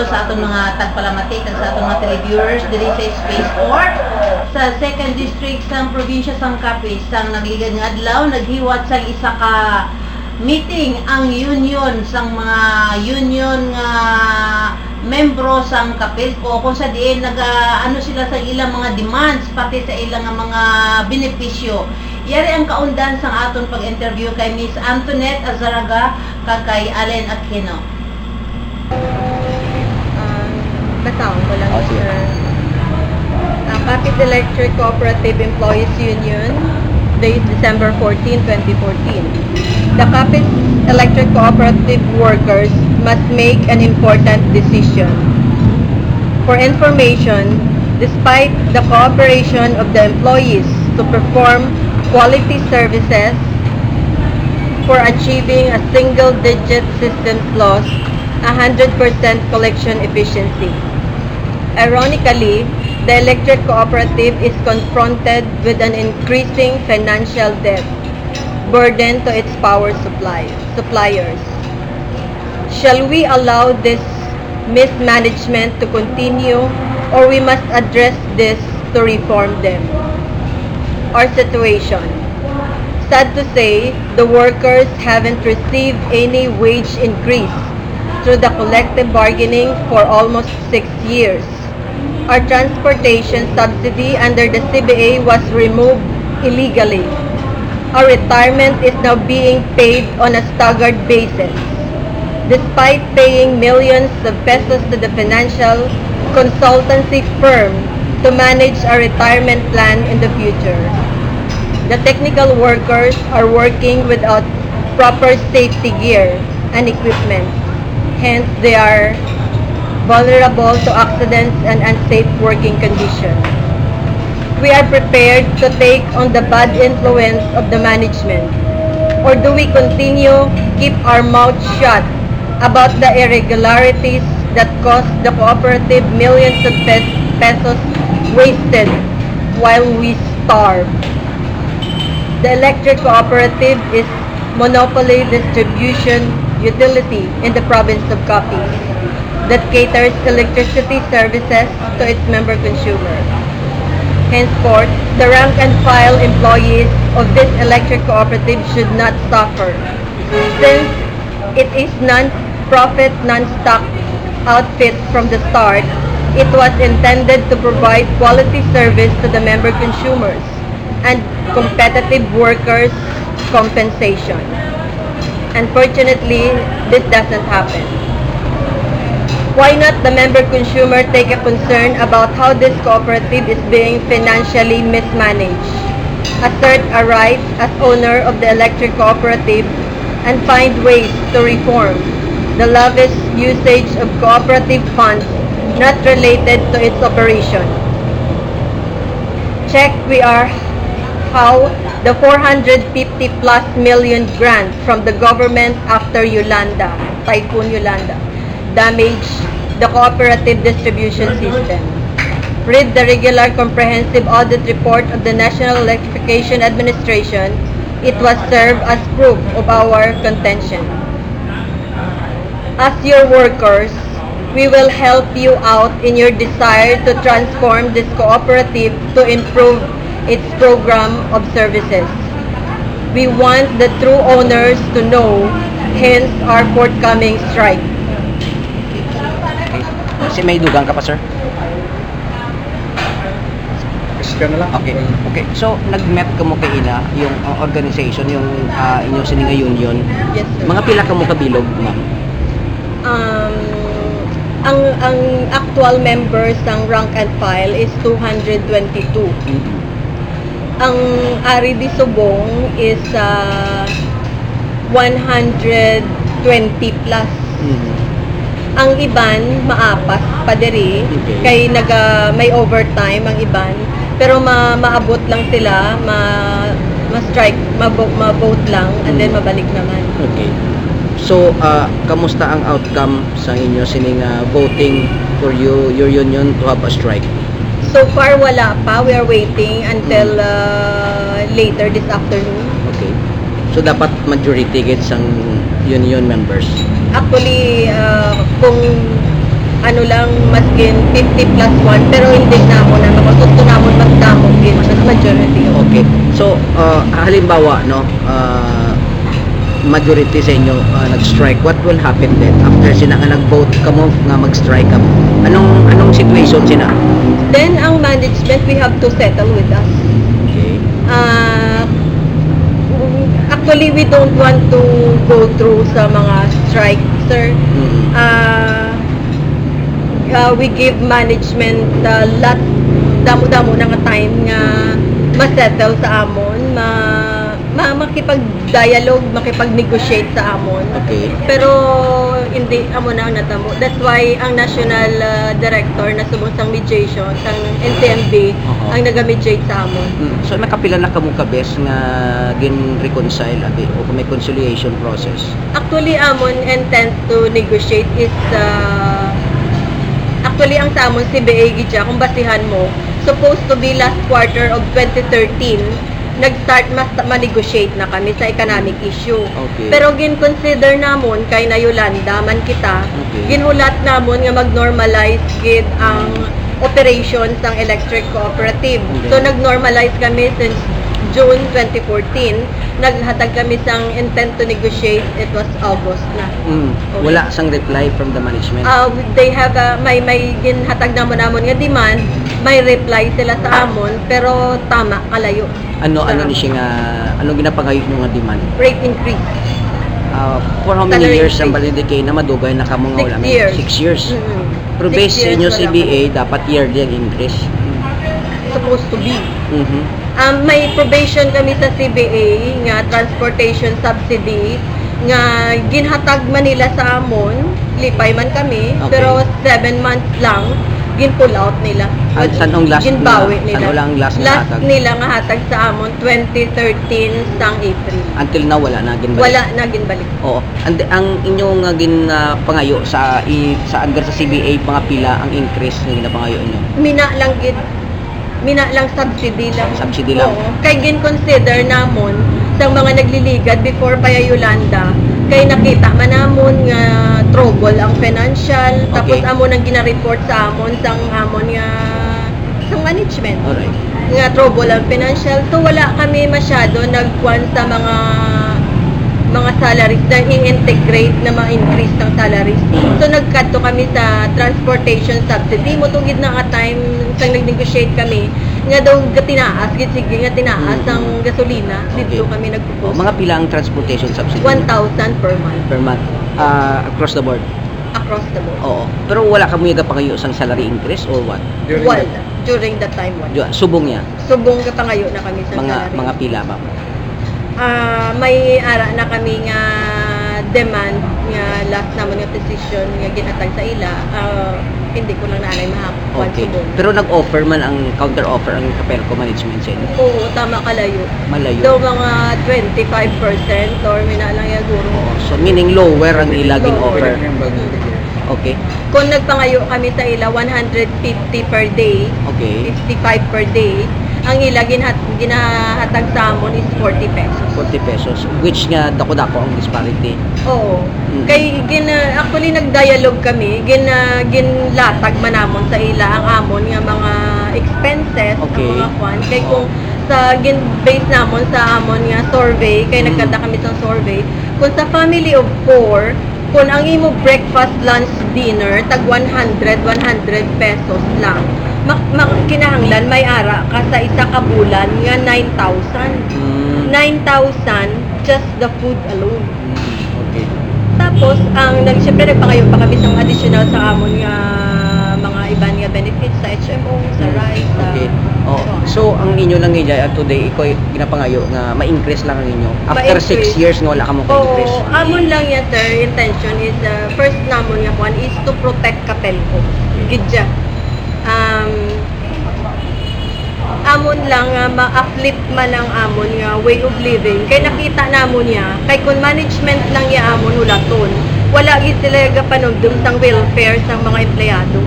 adlaw sa aton mga tagpalamati kag sa aton mga televiewers diri sa Space Court sa 2nd District sang probinsya sang Capiz. Sang nagligad nga adlaw naghiwat sang isa ka meeting ang union sang mga union nga membro sang Capiz o kung sa diin ano sila sa ilang mga demands pati sa ilang mga benepisyo. Yari ang kaundan sang aton pag-interview kay Miss Antoinette Azaraga kag kay Allen Aquino. Bataon ko lang, Oh, sige. sir. Capiz Electric Cooperative Employees Union, date December 14, 2014. The Capiz Electric Cooperative workers must make an important decision. For information, despite the cooperation of the employees to perform quality services for achieving a single-digit systems loss, 100% collection efficiency. Ironically, the electric cooperative is confronted with an increasing financial debt burden to its power suppliers. Shall we allow this mismanagement to continue, or we must address this to reform them? Our situation. Sad to say, the workers haven't received any wage increase through the collective bargaining for almost 6 years. Our transportation subsidy under the CBA was removed illegally. Our retirement is now being paid on a staggered basis. Despite paying millions of pesos to the financial consultancy firm to manage our retirement plan in the future. The technical workers are working without proper safety gear and equipment. Hence, they are vulnerable to accidents and unsafe working conditions. We are prepared to take on the bad influence of the management, or do we continue keep our mouth shut about the irregularities that cost the cooperative millions of pesos wasted while we starve? The electric cooperative is monopoly distribution utility in the province of Capiz that caters electricity services to its member consumers. Henceforth, the rank and file employees of this electric cooperative should not suffer, since it is non-profit, non-stock outfit from the start. It was intended to provide quality service to the member consumers and competitive workers' compensation. Unfortunately, this doesn't happen. Why not the member consumer take a concern about how this cooperative is being financially mismanaged, assert a right as owner of the electric cooperative, and find ways to reform the lavish usage of cooperative funds not related to its operation? Check we are how the 450 plus million grant from the government after Yolanda, Typhoon Yolanda, damaged the cooperative distribution system. Read the regular comprehensive audit report of the National Electrification Administration. It was served as proof of our contention. As your workers, we will help you out in your desire to transform this cooperative to improve its program of services. We want the true owners to know, hence our forthcoming strike. Kasi may dugang ka pa, sir? Kasi ka na lang. Okay. So, nag-met ka mo kay ina, yung organization, yung inyong sininga union. Yes, sir. Mga pila ka mo kabilog, ma'am? Ang actual members ng rank and file is 222. Ang Ari di Subong is 120 plus. Ang iban maapas pa diri kay may overtime ang iban, pero maabot lang sila, ma-strike, ma-vote lang and then mabalik naman. Okay. So, kamusta ang outcome sa inyo sining voting for your union to have a strike? So far wala pa, we are waiting until later this afternoon. Okay. So, dapat majority gets ang union members. Actually, kung ano lang maskin 50 plus 1 pero hindi na mo na makasuto na mo magdamog din mas majority. Okay. So, halimbawa, no, majority sa inyo nag-strike, what will happen then after sina nga nag-vote ka mo nga mag-strike ka mo? Anong situation sina? Then ang management we have to settle with us. Okay. Actually we don't want to go through sa mga strike, sir. Mm. We give management lot damo-damo na nga time nga ma-settle sa amon, makipag-dialogue, makipag-negotiate sa amon. Okay. Pero hindi amo na ang natamo. That's why ang national director na sumunsang mediation sang NTMB Uh-huh. ang naga-mediate sa amon. So nakapila na kamo ka bes nga gin-reconcile abi o kung may conciliation process? Actually, amon intend to negotiate is actually ang sa amon CBA gidya kung basihan mo supposed to be last quarter of 2013 nag-start ma-negotiate na kami sa economic issue. Okay. Pero gin-consider namon kay na Yolanda man kita, Okay. ginulat namon nga mag-normalize gid ang operations ng electric cooperative. Okay. So nag-normalize kami since June 2014. Naghatag kami sang intent to negotiate. It was August na. Okay. Wala sang reply from the management. They have may ginhatag namon nga demand, may reply sila sa amon pero tama kalayo. Ano ni siya nga ano ginapangayo mo nga demand? Rate increase. For how many Salary years ang increase. balidikay na madugay na kamo nga 6 wala? years. 6 years. Mm-hmm. Pero 6 based sa years inyo wala CBA dapat yearly ang increase. Supposed to be. Mhm. May probation kami sa CBA nga transportation subsidy nga ginhatag man nila sa amon, lipay man kami, Okay. pero 7 months lang gin-pull out nila. Saan ang last ginbawi na- nila. saan wala ang last na hatag? nila nga hatag sa amon 2013 sang April. Until now wala na ginbalik. Wala na ginbalik. Oo. Ang inyong pangayo sa under sa CBA mga pila ang increase na ginapangayo inyo. Mina lang subsidy lang. Subsidy lang. Oo. Kay gin-consider namon sa mga nagliligad before pa Yolanda, kay nakita man namon nga trouble ang financial, tapos Okay. amon ang gina-report sa amon sang amon nga sang management. Alright. Nga trouble ang financial. So wala kami masyado nagkuan sa mga salaries na i-integrate na ma-increase ng salaries. So nag-cut to kami sa transportation subsidy mo tungid na nga time sang nag-negotiate kami nga daw tinaas gid sige nga tinaas ang gasolina dito kami O, nagpropose. mga pila ang transportation subsidy 1,000 per month per month across the board. across the board. Oo. Pero wala ka mga pangayo sang salary increase or what? During that time wala. Subong niya. Subong ka pangayo na kami sa salary. Mga pila ba? May ara na kami nga demand nga last naman nga decision nga ginatag sa ila. Hindi ko lang naanay mahakuan Okay. subong. Pero nag-offer man ang counter offer ang Capelco management sa inyo. Oo, tama kalayo. Malayo. Daw mga 25% or may nalang yung guro. Oo. So meaning lower ang ilaging offer. Okay. Kung nagpangayo kami sa ila 150 per day, Okay. 55 per day, ang ila ginahatag sa amon is 40 pesos. 40 pesos. Which nga dako-dako ang disparity. Oo. Mm. Kay actually nag-dialogue kami, ginlatag man namon sa ila ang amon nga mga expenses, Okay. ang mga kwan. Kay kung sa base namon sa amon nga survey, kay nagkanta kami sa survey, kung sa family of 4, kung ang imo breakfast, lunch, dinner, tag 100 pesos lang. Kinahanglan may ara ka sa isa ka bulan nga 9,000. 9,000 just the food alone. Okay. Tapos syempre nagpangayo pa kami sa additional sa amon nga mga iban nga benefits sa HMO, sa rice, sa Okay. Oh, so ang inyo lang ngayon today iko ginapangayo nga ma-increase lang ang inyo. After 6 Ma-increase. years nga wala ka mo increase. Oo, amon lang yan sir, intention is first namon nga kwan is to protect Capelco. Gidya. Amon lang nga ma-uplift man ang amon nga way of living. Kay nakita namon niya, kay kun management lang ya amon ulaton. Wala gid sila gapanumdum sang welfare sang mga empleyado.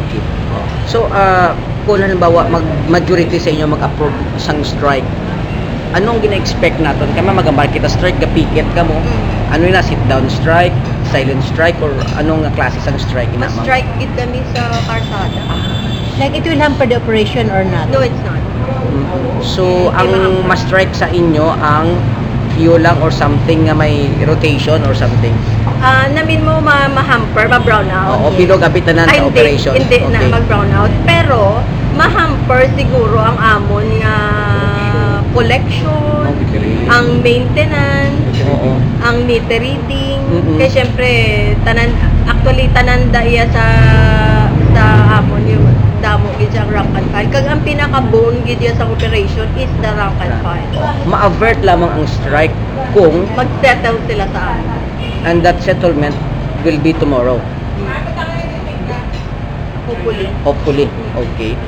Okay. So kung halimbawa majority sa inyo mag-approve sang strike, anong gina-expect naton? Kaya mag-market strike, ga-picket ka mo. Ano yun na, sit down strike, silent strike or anong nga klase sang strike ina ma'am? Ma-strike gid kami sa karsada. Like it will hamper the operation or not? No, it's not. So, ang ma-strike sa inyo ang fuel lang or something nga may rotation or something? Namin mo ma-hamper, ma-brown out. Oo, bilog apitanan Ay, sa operation. Hindi na Okay. mag-brown out. Pero, ma-hamper siguro ang amon nga collection, ang maintenance, Oo. ang meter reading. Mm-mm. Kaya syempre, actually, tananda iya sa amon yung damo gid ang rank and file. Kag ang pinaka-bone gid iya sa operation is the rank and file. Ma-avert lamang ang strike kung Mag-settle sila sa amon. and that settlement will be tomorrow. Hopefully. Okay.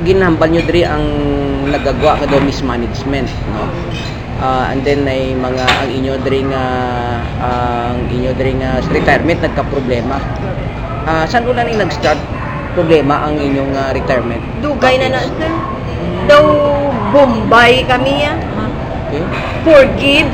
Ginhambal nyo diri ang nagagawa ka daw mismanagement, no? And then ay mga ang inyo diri nga sa retirement nagka-problema. Saan ulan ang nag-start problema ang inyong retirement? Dugay na na, sir. Daw Bombay kami ya. Okay. 4 gigs,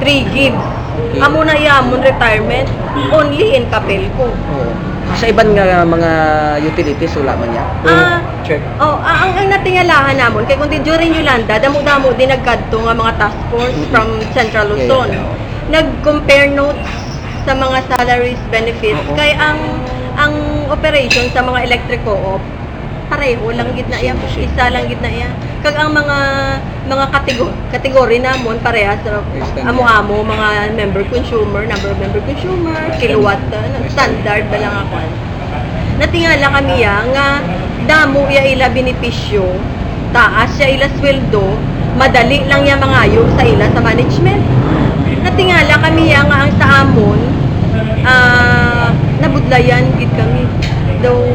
3 gigs. Okay. Amo na yamon retirement, only in Capelco. Oo. Sa iban nga mga utilities wala man niya. Check. Ang natingalahan namon kay kundi during Yolanda, damo-damo din nagkadto nga mga task force from Central Luzon. Okay. Nag-compare notes sa mga salaries, benefits. Oo. Kay ang operation sa mga electric co-op pareho lang gid na iya, isa lang gid na iya. Kag ang mga kategory namon parehas sa amo-amo mga number of member consumer, kilowatt, standard ba lang ako. Natingala kami nga damo iya ila benepisyo, taas siya ila sweldo, madali lang ya mangayo sa ila sa management. Natingala kami nga ang sa amon nabudlayan gid kami. Though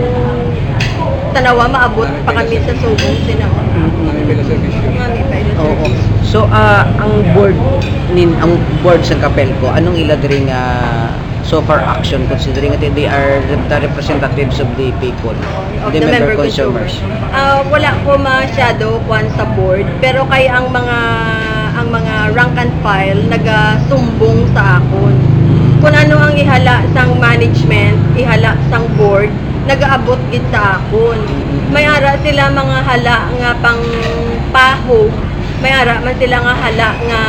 tanawa maabot pa kami sa subong sinahon. Manibela servisyo. Oo. So ang board sa Capelco, anong ila diri nga so far action considering that they are the representatives of the people, Of the member consumers? Wala ko masyado kwan sa board, pero kay ang mga rank and file nagasumbong sa akon. Kung ano ang ihala sang management, ihala sang board, nagaabot gid sa akon. May ara sila mga hala nga pang paho, may ara man sila nga hala nga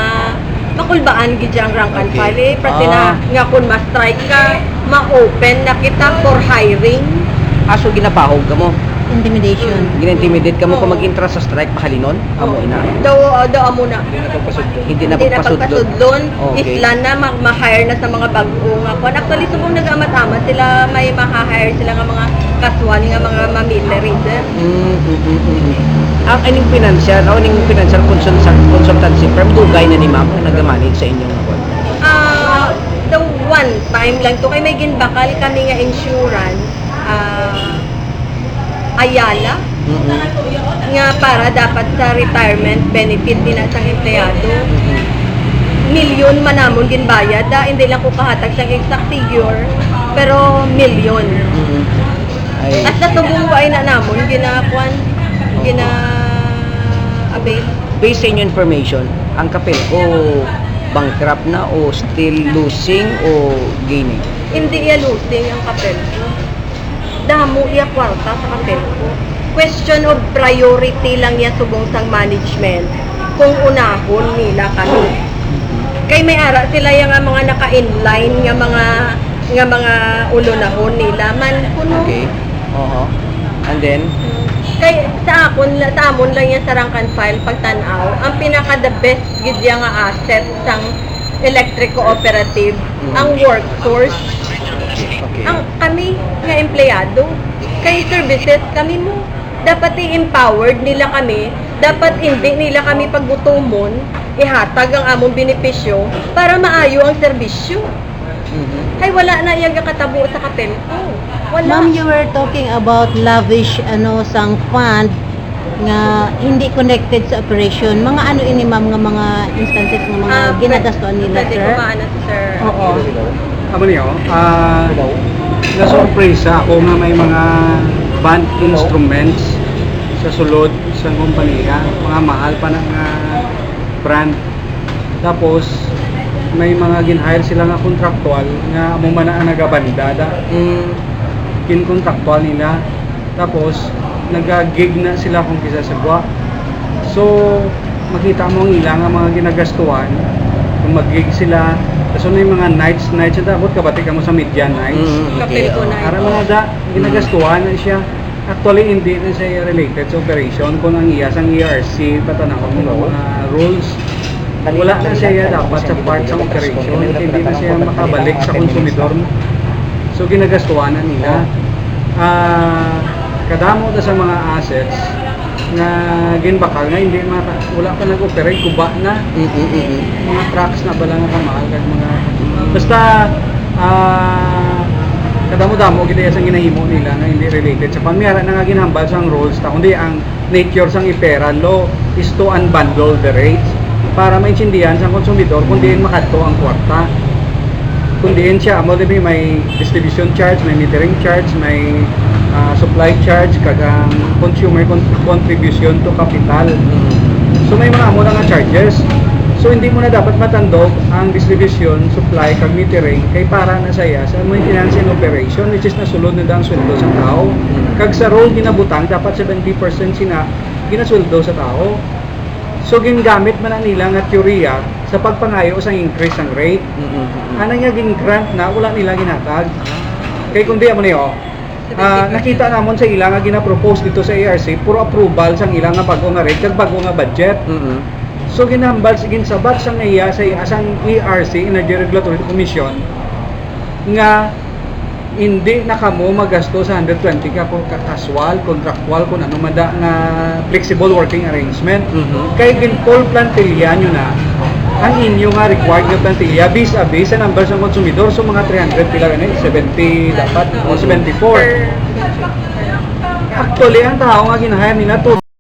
makulbaan gid ang rank and file. Pati na nga kung ma-strike ka, ma-open na kita for hiring. So ginapahog ka mo, Intimidation. gina-intimidate ka mo kung mag-intra sa strike mahalinon, amo ina. Daw amo na. Hindi na Hindi na pagpasudlon. pagpasudlon, Okay. isla na ma-hire na sa mga bago nga kwan. Actually, subong nag-amat-amat sila, may ma-hire sila nga mga kasuan nga mga mamilitary. Ang ining financial consultancy firm dugay na ni ma'am nga nag-manage sa inyong ako. The one time lang to, kay may ginbakal kami nga insurance, Ayala, nga para dapat sa retirement benefit din sa empleyado. Milyon manamon ginbayad, hindi lang ko kahatag sa exact figure, pero milyon. Ay, At natubong ba ay na namon, gina-avail. based sa inyong information, ang Capelco bankrupt na o still losing o gaining? Hindi iya losing ang Capelco. Damo iya kwarta sa Capelco. Question of priority lang iya subong sang management kung unahon nila kami. Kay may ara sila yung mga naka-inline nga mga ulunahon nila man kuno. Okay. And then, Kay sa amon lang yan sa rank and file pagtanaw, ang pinaka the best gid ya nga asset sang electric cooperative ang workforce. okay. Ang kami nga empleyado, kay services kami mo. Dapat i-empowered nila kami, dapat hindi nila kami paggutumon, ihatag ang among benepisyo para maayo ang serbisyo. Kay wala na iyang katabo sa Capelco. Wala. Ma'am, you were talking about lavish sang fund nga hindi connected sa operation. Mga ano ini ma'am nga mga instances ng mga ginagastuan nila, Pwede sir? ko maana to, sir. Oo. Amo niyo, na-surprise ako nga may mga band instruments sa sulod sa kumpanya, mga mahal pa ng brand. Tapos, may mga ginhire sila nga contractual nga amo man ang nagabandada kin-contractual nila tapos nag-gig na sila kung kisa sa gwa. So makita mo ang ilang nga mga ginagastuhan kung mag-gig sila so na yung mga nights na dapat kabati ka mo sa media nights Kapel ko na para mga da ginagastuhan na siya. Actually, hindi na siya related sa operation. Kung ang iyas, ang ERC, patanakon mo mga rules, wala na siya dapat sa part sa operation. Hindi na siya makabalik sa konsumidor mo. So, ginagastuhan na nila. Kadamo na sa mga assets na ginbakal nga, hindi wala pa nag-operate, kuba na. Mga trucks na pala nga kamahal. Basta, kadamo-damo kita sa ginahimo nila na hindi related sa pamiyara na nga ginhambal sa rules ta kundi ang nature sang IPERA law is to unbundle the rates para maintindihan sa konsumidor kundi makadto ang kwarta kundi siya amo di may distribution charge, may metering charge, may supply charge kag ang consumer contribution to capital. So may mga amo nga charges. So hindi mo na dapat matandog ang distribution, supply, kag metering kay para na saya sa maintenance and operation which is nasulod na ang sweldo sa tao. Kag sa role ginabutang dapat 70% sina ginasweldo sa tao. So gingamit man na nila nga teorya sa pagpangayo sa increase ang rate. Ano nga grant na wala nila ginatag. Kay kundi amo niyo nakita namon sa ilang nga gina-propose dito sa ARC puro approval sang ilang nga bago nga rate kag bago nga budget. So ginambal ginsabat sa iya sa asang ERC Energy Regulatory Commission nga hindi na kamo magasto sa 120 ka po casual, contractual kung ano mada nga flexible working arrangement. Kay gin-call plantilla nyo na ang inyo nga required nga plantilla vis-a-vis sa number sa konsumidor so mga 300 pila ganun 70 dapat o 74. Actually ang tao nga ginahire nila to